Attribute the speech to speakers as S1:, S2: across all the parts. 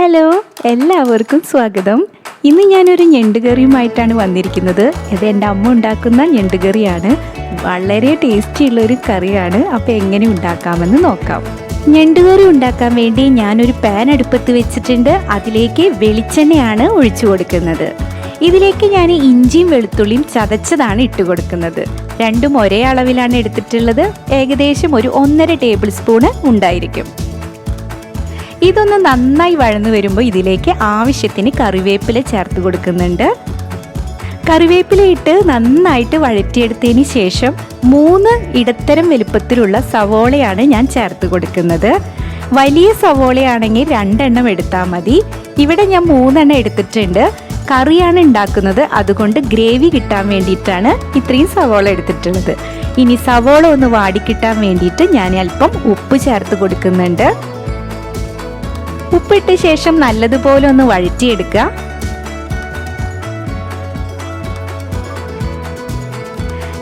S1: Hello, എല്ലാവർക്കും സ്വാഗതം. ഇന്ന് ഞാനൊരു ഞണ്ടുകറിയുമായിട്ടാണ് വന്നിരിക്കുന്നത്. ഇത് എൻ്റെ അമ്മ ഉണ്ടാക്കുന്ന ഞണ്ടുകറിയാണ്. വളരെ ടേസ്റ്റിയുള്ളൊരു കറിയാണ്. അപ്പോൾ എങ്ങനെ ഉണ്ടാക്കാമെന്ന് നോക്കാം. ഞണ്ടുകറി ഉണ്ടാക്കാൻ വേണ്ടി ഞാനൊരു പാൻ അടുപ്പത്ത് വെച്ചിട്ടുണ്ട്. അതിലേക്ക് വെളിച്ചെണ്ണയാണ് ഒഴിച്ചു കൊടുക്കുന്നത്. ഇതിലേക്ക് ഞാൻ ഇഞ്ചിയും വെളുത്തുള്ളിയും ചതച്ചതാണ് ഇട്ട് കൊടുക്കുന്നത്. രണ്ടും ഒരേ അളവിലാണ് എടുത്തിട്ടുള്ളത്. ഏകദേശം ഒരു 1.5 ടേബിൾ സ്പൂണ് ഉണ്ടായിരിക്കും. ഇതൊന്ന് നന്നായി വഴന്നു വരുമ്പോൾ ഇതിലേക്ക് ആവശ്യത്തിന് കറിവേപ്പില ചേർത്ത് കൊടുക്കുന്നുണ്ട്. കറിവേപ്പില ഇട്ട് നന്നായിട്ട് വഴറ്റിയെടുത്തതിന് ശേഷം 3 ഇടത്തരം വലുപ്പത്തിലുള്ള സവോളയാണ് ഞാൻ ചേർത്ത് കൊടുക്കുന്നത്. വലിയ സവോളയാണെങ്കിൽ 2 എണ്ണം എടുത്താൽ മതി. ഇവിടെ ഞാൻ 3 എണ്ണം എടുത്തിട്ടുണ്ട്. കറിയാണ് ഉണ്ടാക്കുന്നത്, അതുകൊണ്ട് ഗ്രേവി കിട്ടാൻ വേണ്ടിയിട്ടാണ് ഇത്രയും സവോള എടുത്തിട്ടുള്ളത്. ഇനി സവോള ഒന്ന് വാടിക്കിട്ടാൻ വേണ്ടിയിട്ട് ഞാൻ അല്പം ഉപ്പ് ചേർത്ത് കൊടുക്കുന്നുണ്ട്. ഉപ്പിട്ട ശേഷം നല്ലതുപോലെ ഒന്ന് വഴറ്റിയെടുക്കുക.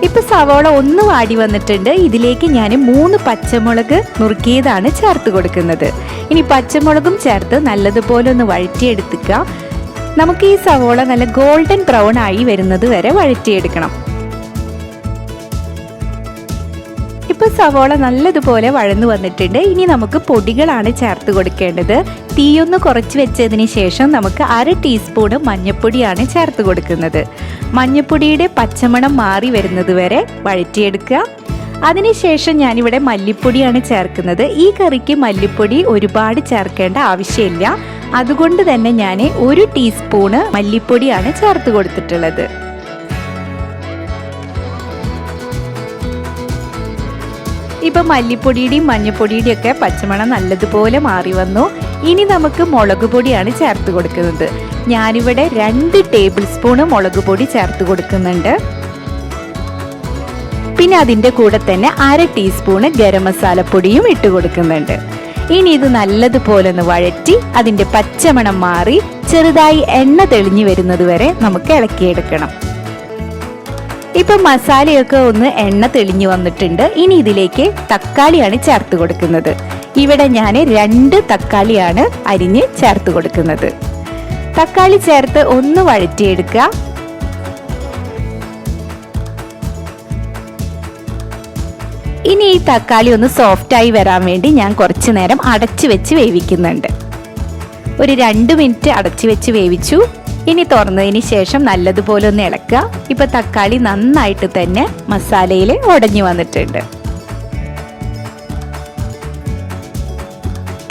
S1: ഇപ്പൊ സവോള ഒന്ന് വാടി വന്നിട്ടുണ്ട്. ഇതിലേക്ക് ഞാൻ 3 പച്ചമുളക് നുറുക്കിയതാണ് ചേർത്ത് കൊടുക്കുന്നത്. ഇനി പച്ചമുളകും ചേർത്ത് നല്ലതുപോലെ ഒന്ന് വഴറ്റിയെടുക്കുക. നമുക്ക് ഈ സവോള നല്ല ഗോൾഡൻ ബ്രൗൺ ആയി വരുന്നത് വരെ വഴറ്റിയെടുക്കണം. ഇപ്പൊ സവോള നല്ലതുപോലെ വഴന്നു വന്നിട്ടുണ്ട്. ഇനി നമുക്ക് പൊടികളാണ് ചേർത്ത് കൊടുക്കേണ്ടത്. തീയൊന്ന് കുറച്ച് വെച്ചതിന് ശേഷം നമുക്ക് 1/2 ടീസ്പൂണ് മഞ്ഞൾപ്പൊടിയാണ് ചേർത്ത് കൊടുക്കുന്നത്. മഞ്ഞൾപ്പൊടിയുടെ പച്ചമണം മാറി വരുന്നത് വരെ വഴറ്റിയെടുക്കുക. അതിനുശേഷം ഞാനിവിടെ മല്ലിപ്പൊടിയാണ് ചേർക്കുന്നത്. ഈ കറിക്ക് മല്ലിപ്പൊടി ഒരുപാട് ചേർക്കേണ്ട ആവശ്യമില്ല. അതുകൊണ്ട് തന്നെ ഞാൻ 1 ടീസ്പൂണ് മല്ലിപ്പൊടിയാണ് ചേർത്ത് കൊടുത്തിട്ടുള്ളത്. ഇപ്പം മല്ലിപ്പൊടിയുടെയും മഞ്ഞൾപ്പൊടിയുടെയും ഒക്കെ പച്ചമണം നല്ലതുപോലെ മാറി വന്നു. ഇനി നമുക്ക് മുളക് പൊടിയാണ് ചേർത്ത് കൊടുക്കുന്നത്. ഞാനിവിടെ 2 ടേബിൾ സ്പൂണ് മുളക് പൊടി ചേർത്ത് കൊടുക്കുന്നുണ്ട്. പിന്നെ അതിൻ്റെ കൂടെ തന്നെ 1/2 ടീസ്പൂണ് ഗരം മസാലപ്പൊടിയും ഇട്ട് കൊടുക്കുന്നുണ്ട്. ഇനി ഇത് നല്ലതുപോലെ ഒന്ന് വഴറ്റി അതിൻ്റെ പച്ചമണം മാറി ചെറുതായി എണ്ണ തെളിഞ്ഞു വരുന്നത് വരെ നമുക്ക് ഇളക്കിയെടുക്കണം. ഇപ്പം മസാലയൊക്കെ ഒന്ന് എണ്ണ തെളിഞ്ഞു വന്നിട്ടുണ്ട്. ഇനി ഇതിലേക്ക് തക്കാളിയാണ് ചേർത്ത് കൊടുക്കുന്നത്. ഇവിടെ ഞാൻ 2 തക്കാളിയാണ് അരിഞ്ഞ് ചേർത്ത് കൊടുക്കുന്നത്. തക്കാളി ചേർത്ത് ഒന്ന് വഴറ്റിയെടുക്കുക. ഇനി ഈ തക്കാളി ഒന്ന് സോഫ്റ്റായി വരാൻ വേണ്ടി ഞാൻ കുറച്ച് നേരം അടച്ചു വെച്ച് വേവിക്കുന്നുണ്ട്. ഒരു 2 മിനിറ്റ് അടച്ചു വെച്ച് വേവിച്ചു. ഇനി തുറന്നതിന് ശേഷം നല്ലതുപോലെ ഒന്ന് ഇളക്കുക. ഇപ്പൊ തക്കാളി നന്നായിട്ട് തന്നെ മസാലയിൽ ഉടഞ്ഞു വന്നിട്ടുണ്ട്.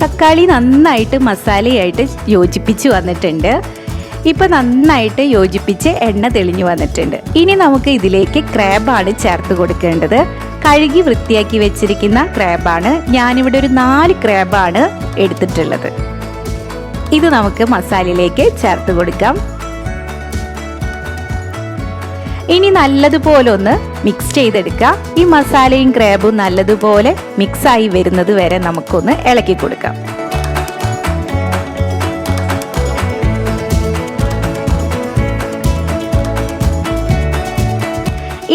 S1: തക്കാളി നന്നായിട്ട് മസാലയായിട്ട് യോജിപ്പിച്ച് വന്നിട്ടുണ്ട്. ഇപ്പൊ നന്നായിട്ട് യോജിപ്പിച്ച് എണ്ണ തെളിഞ്ഞു വന്നിട്ടുണ്ട്. ഇനി നമുക്ക് ഇതിലേക്ക് ക്രാബാണ് ചേർത്ത് കൊടുക്കേണ്ടത്. കഴുകി വൃത്തിയാക്കി വെച്ചിരിക്കുന്ന ക്രാബാണ്. ഞാനിവിടെ ഒരു 4 ക്രാബാണ് എടുത്തിട്ടുള്ളത്. ഇത് നമുക്ക് മസാലയിലേക്ക് ചേർത്ത് കൊടുക്കാം. ഇനി നല്ലതുപോലെ ഒന്ന് മിക്സ് ചെയ്തെടുക്കുക. ഈ മസാലയും ക്രാബും നല്ലതുപോലെ മിക്സായി വരുന്നത് വരെ നമുക്കൊന്ന് ഇളക്കി കൊടുക്കാം.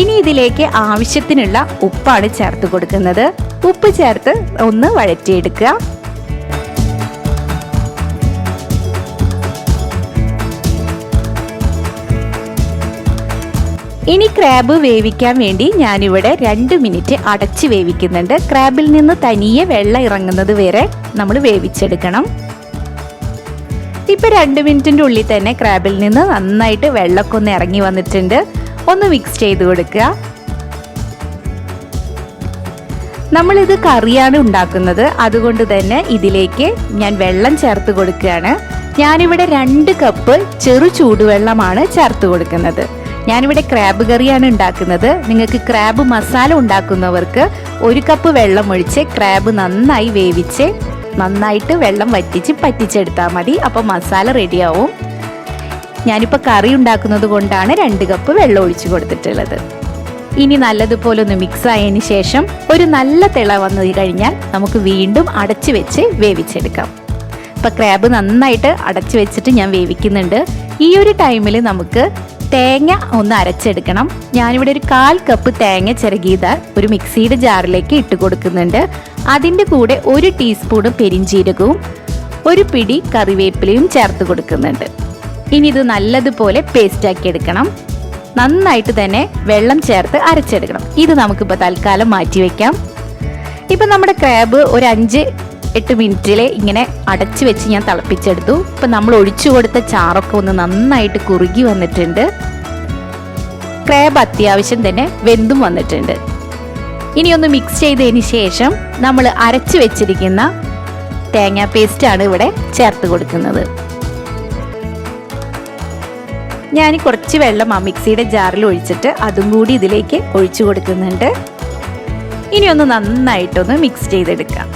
S1: ഇനി ഇതിലേക്ക് ആവശ്യത്തിനുള്ള ഉപ്പാണ് ചേർത്ത് കൊടുക്കുന്നത്. ഉപ്പ് ചേർത്ത് ഒന്ന് വഴറ്റിയെടുക്കുക. ഇനി ക്രാബ് വേവിക്കാൻ വേണ്ടി ഞാനിവിടെ 2 മിനിറ്റ് അടച്ച് വേവിക്കുന്നുണ്ട്. ക്രാബിൽ നിന്ന് തനിയെ വെള്ളം ഇറങ്ങുന്നത് വരെ നമ്മൾ വേവിച്ചെടുക്കണം. ഇപ്പം 2 മിനിറ്റിൻ്റെ ഉള്ളിൽ തന്നെ ക്രാബിൽ നിന്ന് നന്നായിട്ട് വെള്ളമൊക്കെ ഒന്ന് ഇറങ്ങി വന്നിട്ടുണ്ട്. ഒന്ന് മിക്സ് ചെയ്ത് കൊടുക്കുക. നമ്മളിത് കറിയാണ് ഉണ്ടാക്കുന്നത്, അതുകൊണ്ട് തന്നെ ഇതിലേക്ക് ഞാൻ വെള്ളം ചേർത്ത് കൊടുക്കുകയാണ്. ഞാനിവിടെ 2 കപ്പ് ചെറു ചൂടുവെള്ളമാണ് ചേർത്ത് കൊടുക്കുന്നത്. ഞാനിവിടെ ക്രാബ് കറിയാണ് ഉണ്ടാക്കുന്നത്. നിങ്ങൾക്ക് ക്രാബ് മസാല ഉണ്ടാക്കുന്നവർക്ക് 1 കപ്പ് വെള്ളം ഒഴിച്ച് ക്രാബ് നന്നായി വേവിച്ച് നന്നായിട്ട് വെള്ളം പറ്റിച്ചെടുത്താൽ മതി. അപ്പോൾ മസാല റെഡിയാവും. ഞാനിപ്പോൾ കറി ഉണ്ടാക്കുന്നത് കൊണ്ടാണ് 2 കപ്പ് വെള്ളം ഒഴിച്ച് കൊടുത്തിട്ടുള്ളത്. ഇനി നല്ലതുപോലെ ഒന്ന് മിക്സ് ആയതിന് ശേഷം ഒരു നല്ല തിള വന്നു കഴിഞ്ഞാൽ നമുക്ക് വീണ്ടും അടച്ചു വെച്ച് വേവിച്ചെടുക്കാം. ഇപ്പം ക്രാബ് നന്നായിട്ട് അടച്ചു വെച്ചിട്ട് ഞാൻ വേവിക്കുന്നുണ്ട്. ഈ ഒരു ടൈമിൽ നമുക്ക് തേങ്ങ ഒന്ന് അരച്ചെടുക്കണം. ഞാനിവിടെ ഒരു 1/4 കപ്പ് തേങ്ങ ചിരകിയത് ഒരു മിക്സിയുടെ ജാറിലേക്ക് ഇട്ട് കൊടുക്കുന്നുണ്ട്. അതിൻ്റെ കൂടെ 1 ടീസ്പൂൺ പെരിഞ്ജീരകവും ഒരു പിടി കറിവേപ്പിലയും ചേർത്ത് കൊടുക്കുന്നുണ്ട്. ഇനി ഇത് നല്ലതുപോലെ പേസ്റ്റാക്കി എടുക്കണം. നന്നായിട്ട് തന്നെ വെള്ളം ചേർത്ത് അരച്ചെടുക്കണം. ഇത് നമുക്കിപ്പോൾ തൽക്കാലം മാറ്റി വയ്ക്കാം. ഇപ്പം നമ്മുടെ ക്രാബ് ഒരു 5-8 മിനിറ്റിൽ ഇങ്ങനെ അടച്ചു വെച്ച് ഞാൻ തിളപ്പിച്ചെടുത്തു. ഇപ്പം നമ്മൾ ഒഴിച്ചു കൊടുത്ത ചാറൊക്കെ ഒന്ന് നന്നായിട്ട് കുറുകി വന്നിട്ടുണ്ട്. ക്രാബ് അത്യാവശ്യം തന്നെ വെന്തും വന്നിട്ടുണ്ട്. ഇനി ഒന്ന് മിക്സ് ചെയ്തതിന് ശേഷം നമ്മൾ അരച്ചു വെച്ചിരിക്കുന്ന തേങ്ങാ പേസ്റ്റാണ് ഇവിടെ ചേർത്ത് കൊടുക്കുന്നത്. ഞാൻ കുറച്ച് വെള്ളം ആ മിക്സിയുടെ ജാറിൽ ഒഴിച്ചിട്ട് അതും കൂടി ഇതിലേക്ക് ഒഴിച്ചു കൊടുക്കുന്നുണ്ട്. ഇനി ഒന്ന് നന്നായിട്ടൊന്ന് മിക്സ് ചെയ്തെടുക്കാം.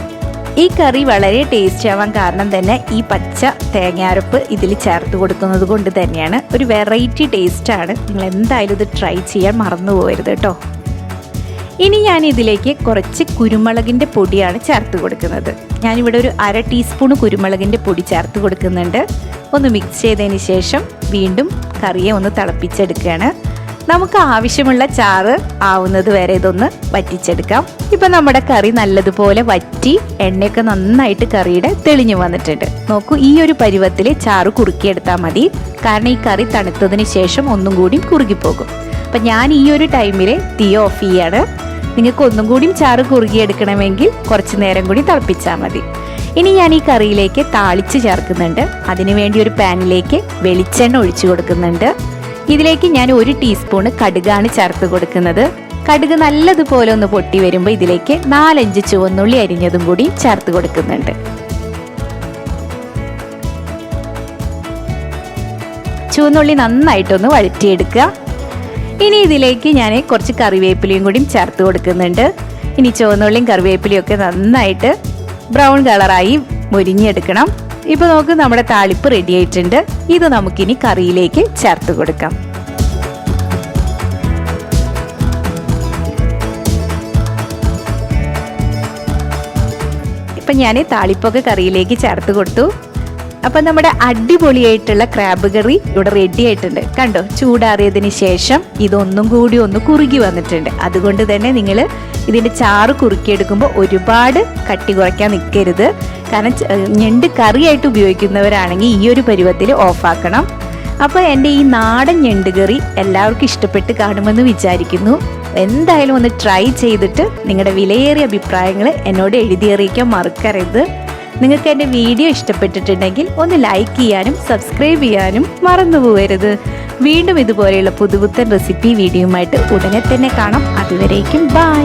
S1: ഈ കറി വളരെ ടേസ്റ്റ് ആവാൻ കാരണം തന്നെ ഈ പച്ച തേങ്ങാരപ്പ് ഇതിൽ ചേർത്ത് കൊടുക്കുന്നത് കൊണ്ട് തന്നെയാണ്. ഒരു വെറൈറ്റി ടേസ്റ്റാണ്. നിങ്ങൾ എന്തായാലും ഇത് ട്രൈ ചെയ്യാൻ മറന്നു പോകരുത് കേട്ടോ. ഇനി ഞാൻ ഇതിലേക്ക് കുറച്ച് കുരുമുളകിൻ്റെ പൊടിയാണ് ചേർത്ത് കൊടുക്കുന്നത്. ഞാനിവിടെ ഒരു 1/2 ടീസ്പൂൺ കുരുമുളകിൻ്റെ പൊടി ചേർത്ത് കൊടുക്കുന്നുണ്ട്. ഒന്ന് മിക്സ് ചെയ്തതിന് ശേഷം വീണ്ടും കറിയെ ഒന്ന് തിളപ്പിച്ചെടുക്കുകയാണ്. നമുക്ക് ആവശ്യമുള്ള ചാറ് ആവുന്നത് വരെ ഇതൊന്ന് വറ്റിച്ചെടുക്കാം. ഇപ്പം നമ്മുടെ കറി നല്ലതുപോലെ വറ്റി എണ്ണയൊക്കെ നന്നായിട്ട് കറിയുടെ തെളിഞ്ഞു വന്നിട്ടുണ്ട്. നോക്കൂ, ഈ ഒരു പരുവത്തിൽ ചാറ് കുറുക്കിയെടുത്താൽ മതി. കാരണം ഈ കറി തണുത്തതിന് ശേഷം ഒന്നും കൂടി കുറുകിപ്പോകും. അപ്പം ഞാൻ ഈ ഒരു ടൈമിൽ തീ ഓഫ് ചെയ്യാണ്. നിങ്ങൾക്ക് ഒന്നും കൂടി ചാറ് കുറുകിയെടുക്കണമെങ്കിൽ കുറച്ച് നേരം കൂടി തിളപ്പിച്ചാൽ മതി. ഇനി ഞാൻ ഈ കറിയിലേക്ക് താളിച്ച് ചേർക്കുന്നുണ്ട്. അതിനുവേണ്ടി ഒരു പാനിലേക്ക് വെളിച്ചെണ്ണ ഒഴിച്ചു കൊടുക്കുന്നുണ്ട്. ഇതിലേക്ക് ഞാൻ 1 ടീസ്പൂൺ കടുകാണ് ചേർത്ത് കൊടുക്കുന്നത്. കടുക് നല്ലതുപോലെ ഒന്ന് പൊട്ടി വരുമ്പോൾ ഇതിലേക്ക് 4-5 ചുവന്നുള്ളി അരിഞ്ഞതും കൂടി ചേർത്ത് കൊടുക്കുന്നുണ്ട്. ചുവന്നുള്ളി നന്നായിട്ടൊന്ന് വഴറ്റിയെടുക്കുക. ഇനി ഇതിലേക്ക് ഞാൻ കുറച്ച് കറിവേപ്പിലയും കൂടി ചേർത്ത് കൊടുക്കുന്നുണ്ട്. ഇനി ചുവന്നുള്ളിയും കറിവേപ്പിലയും ഒക്കെ നന്നായിട്ട് ബ്രൗൺ കളറായി മൊരിഞ്ഞെടുക്കണം. ഇപ്പോൾ നോക്ക്, നമ്മുടെ താളിപ്പ് റെഡി ആയിട്ടുണ്ട്. ഇത് നമുക്കിനി കറിയിലേക്ക് ചേർത്ത് കൊടുക്കാം. ഇപ്പം ഞാൻ താളിപ്പൊക്കെ കറിയിലേക്ക് ചേർത്ത് കൊടുത്തു. അപ്പം നമ്മുടെ അടിപൊളിയായിട്ടുള്ള ക്രാബ് കറി ഇവിടെ റെഡി ആയിട്ടുണ്ട്. കണ്ടോ, ചൂടാറിയതിന് ശേഷം ഇതൊന്നും കൂടി ഒന്ന് കുറുകി വന്നിട്ടുണ്ട്. അതുകൊണ്ട് തന്നെ നിങ്ങൾ ഇതിൻ്റെ ചാറ് കുറുക്കിയെടുക്കുമ്പോൾ ഒരുപാട് കട്ടി കുറയ്ക്കാൻ നിൽക്കരുത്. കാരണം ഞണ്ട് കറിയായിട്ട് ഉപയോഗിക്കുന്നവരാണെങ്കിൽ ഈ ഒരു പരുവത്തിൽ ഓഫാക്കണം. അപ്പോൾ എൻ്റെ ഈ നാടൻ ഞണ്ട് കറി എല്ലാവർക്കും ഇഷ്ടപ്പെട്ട് കാണുമെന്ന് വിചാരിക്കുന്നു. എന്തായാലും ഒന്ന് ട്രൈ ചെയ്തിട്ട് നിങ്ങളുടെ വിലയേറിയ അഭിപ്രായങ്ങൾ എന്നോട് എഴുതിയറിയിക്കാൻ മറക്കരുത്. നിങ്ങൾക്ക് എൻ്റെ വീഡിയോ ഇഷ്ടപ്പെട്ടിട്ടുണ്ടെങ്കിൽ ഒന്ന് ലൈക്ക് ചെയ്യാനും സബ്സ്ക്രൈബ് ചെയ്യാനും മറന്നു പോകരുത്. വീണ്ടും ഇതുപോലെയുള്ള പുതുപുത്തൻ റെസിപ്പി വീഡിയോയുമായിട്ട് ഉടനെ തന്നെ കാണാം. അതുവരേക്കും ബൈ.